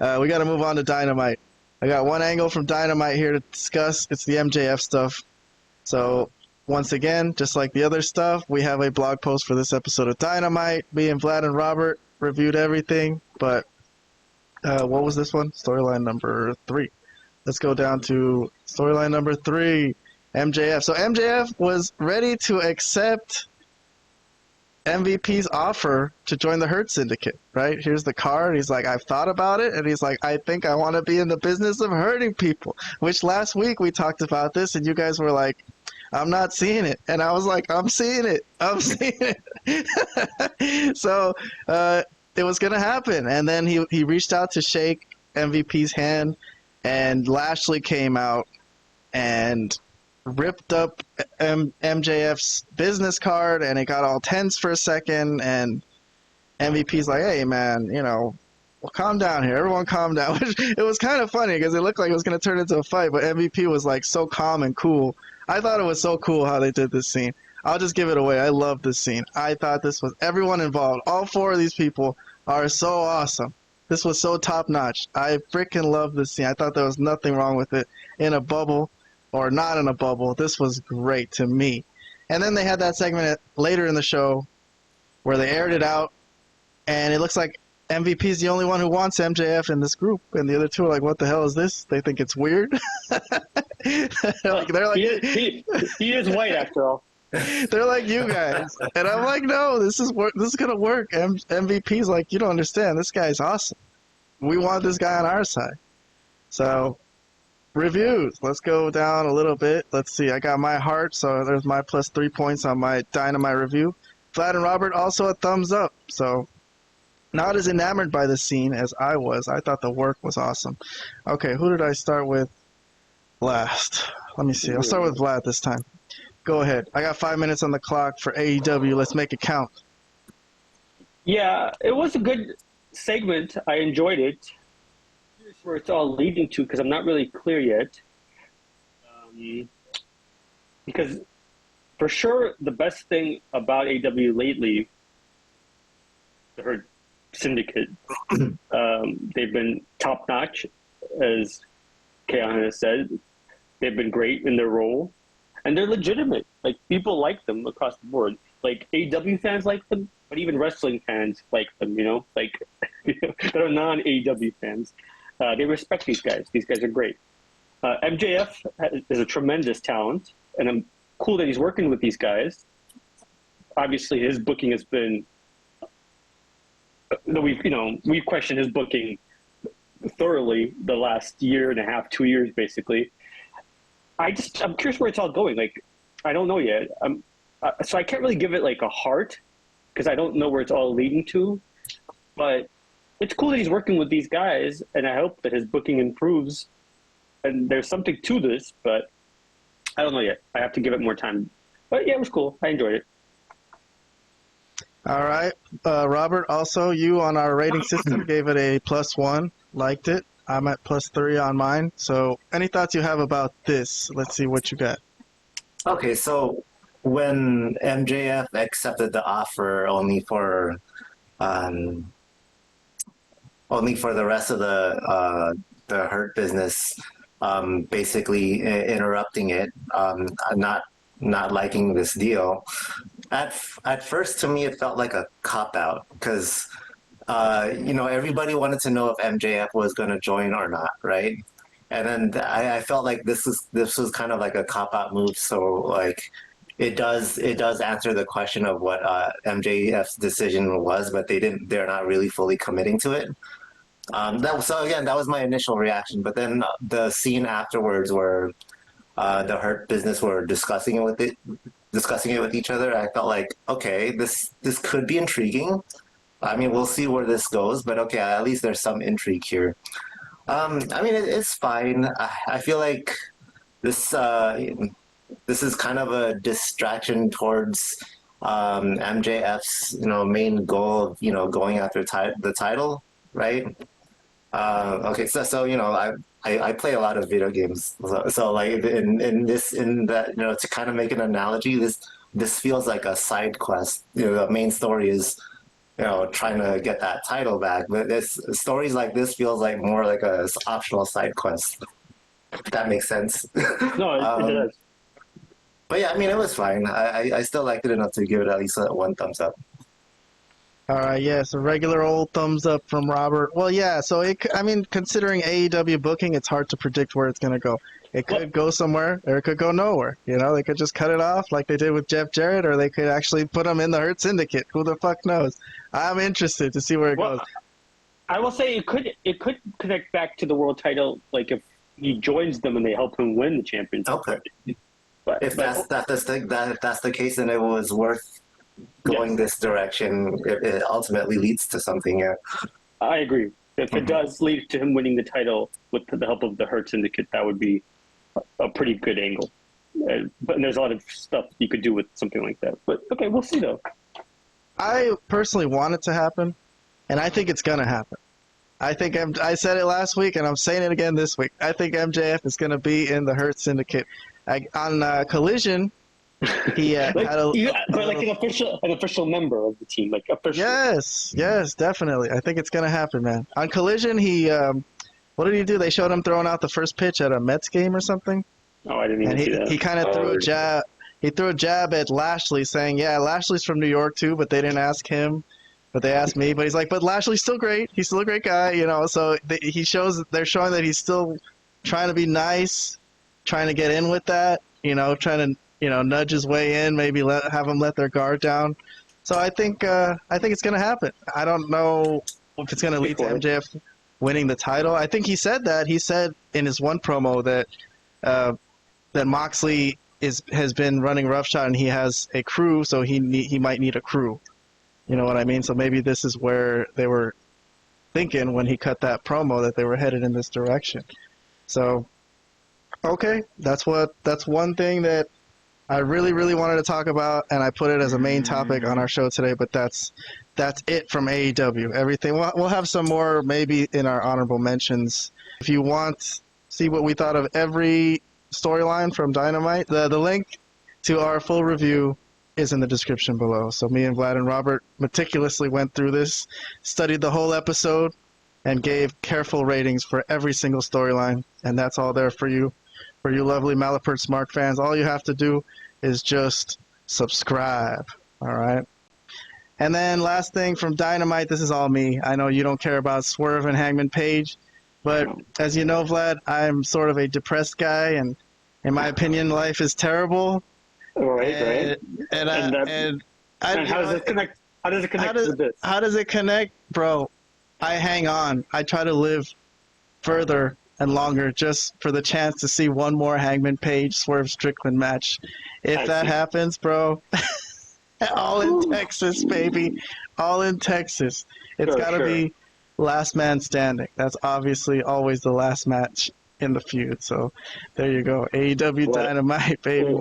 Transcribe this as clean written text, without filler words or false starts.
We got to move on to Dynamite. I got one angle from Dynamite here to discuss. It's the MJF stuff. So, once again, just like the other stuff, we have a blog post for this episode of Dynamite. Me and Vlad and Robert reviewed everything, but what was this one? Storyline number 3. Let's go down to storyline number 3, MJF. So MJF was ready to accept MVP's offer to join the Hurt Syndicate, right? Here's the card. He's like, I've thought about it, and he's like, I think I want to be in the business of hurting people, which last week we talked about this, and you guys were like, I'm not seeing it. And I was like, I'm seeing it. I'm seeing it. So it was going to happen. And then he reached out to shake MVP's hand, and Lashley came out and ripped up MJF's business card, and it got all tense for a second, and MVP's like, hey, man, well, calm down here. Everyone calm down. It was kind of funny because it looked like it was going to turn into a fight, but MVP was like so calm and cool. I thought it was so cool how they did this scene. I'll just give it away. I love this scene. I thought this was everyone involved. All 4 of these people are so awesome. This was so top-notch. I freaking love this scene. I thought there was nothing wrong with it in a bubble or not in a bubble. This was great to me. And then they had that segment later in the show where they aired it out, and it looks like MVP's the only one who wants MJF in this group, and the other 2 are like, what the hell is this? They think it's weird. they're like he is white after all. They're like, you guys. And I'm like, no, this is going to work. MVP's like, you don't understand. This guy's awesome. We want this guy on our side. So, reviews. Let's go down a little bit. Let's see. I got my heart, so there's my plus 3 points on my Dynamite review. Vlad and Robert also a thumbs up. So, not as enamored by the scene as I was. I thought the work was awesome. Okay, who did I start with last? Let me see. I'll start with Vlad this time. Go ahead. I got 5 minutes on the clock for AEW. Let's make it count. Yeah, it was a good segment. I enjoyed it. Here's where it's all leading to, because I'm not really clear yet. Because for sure, the best thing about AEW lately, the Syndicate, they've been top-notch, as Kayan has said. They've been great in their role. And they're legitimate. Like, people like them across the board. Like, AEW fans like them, but even wrestling fans like them, Like, that are non-AEW fans. They respect these guys. These guys are great. MJF is a tremendous talent, and I'm cool that he's working with these guys. Obviously, his booking has been... We've questioned his booking thoroughly the last year and a half, 2 years, basically. I'm curious where it's all going. Like, I don't know yet. So I can't really give it like a heart because I don't know where it's all leading to. But it's cool that he's working with these guys, and I hope that his booking improves. And there's something to this, but I don't know yet. I have to give it more time. But yeah, it was cool. I enjoyed it. All right. Robert, also, you on our rating system gave it a +1. Liked it. I'm at +3 on mine. So any thoughts you have about this? Let's see what you got. Okay, so when MJF accepted the offer only for the rest of the Hurt business, basically interrupting it, not liking this deal. At first, to me, it felt like a cop-out because everybody wanted to know if MJF was going to join or not, right? And then I felt like this was kind of like a cop-out move. So like it does answer the question of what MJF's decision was, but they're not really fully committing to it. That was my initial reaction. But then the scene afterwards where the Hurt business were discussing it with each other, I felt like, okay, this could be intriguing. I mean, we'll see where this goes, but okay, at least there's some intrigue here. I mean, it's fine. I feel like this is kind of a distraction towards MJF's main goal of going after the title, right? Okay, so I play a lot of video games, so like to kind of make an analogy, this feels like a side quest. The main story is trying to get that title back. But this stories like this feels like more like a optional side quest. If that makes sense. No, it does. But yeah, I mean, it was fine. I still liked it enough to give it at least one thumbs up. All right, yeah, so regular old thumbs up from Robert. Well, yeah, so considering AEW booking, it's hard to predict where it's going to go. It could go somewhere, or it could go nowhere. They could just cut it off like they did with Jeff Jarrett, or they could actually put him in the Hurt Syndicate. Who the fuck knows? I'm interested to see where it goes. I will say it could connect back to the world title, like if he joins them and they help him win the championship. Okay. But if that's the case, then it was worth going this direction. It ultimately leads to something. Yeah. I agree. If it does lead to him winning the title with the help of the Hurt Syndicate, that would be a pretty good angle. But there's a lot of stuff you could do with something like that. But okay, we'll see though. I personally want it to happen, and I think it's gonna happen. I said it last week, and I'm saying it again this week. I think MJF is gonna be in the Hurt Syndicate. On Collision, he had an official member of the team, like official. Yes, definitely. I think it's gonna happen, man. On Collision, he what did he do? They showed him throwing out the first pitch at a Mets game or something. Oh, I didn't even see that. He kind of threw a jab. He threw a jab at Lashley, saying, "Yeah, Lashley's from New York too, but they didn't ask him, but they asked me." But he's like, "But Lashley's still great. He's still a great guy, So they're showing that he's still trying to be nice, trying to get in with that, trying to nudge his way in, maybe have them let their guard down. So I think it's gonna happen. I don't know if it's gonna lead to MJF winning the title. I think he said that. He said in his one promo that that Moxley has been running roughshod and he has a crew, so he might need a crew. You know what I mean? So maybe this is where they were thinking when he cut that promo, that they were headed in this direction. So, okay, that's one thing that I really, really wanted to talk about, and I put it as a main topic on our show today. But that's it from AEW. Everything we'll have some more maybe in our honorable mentions. If you want see what we thought of every storyline from Dynamite, the link to our full review is in the description below. So me and Vlad and Robert meticulously went through this, studied the whole episode, and gave careful ratings for every single storyline. And that's all there for you lovely Malapert Smark fans. All you have to do is just subscribe. All right. And then last thing from Dynamite, this is all me. I know you don't care about Swerve and Hangman Page, but as you know, Vlad, I'm sort of a depressed guy, and in my opinion, life is terrible. Right. And how does it connect? How does it connect to this? How does it connect, bro? I hang on. I try to live further and longer just for the chance to see one more Hangman Page Swerve Strickland match. If that happens, bro, all in Texas, baby. All in Texas. It's got to be last man standing. That's obviously always the last match in the feud. So there you go. AEW Dynamite, baby.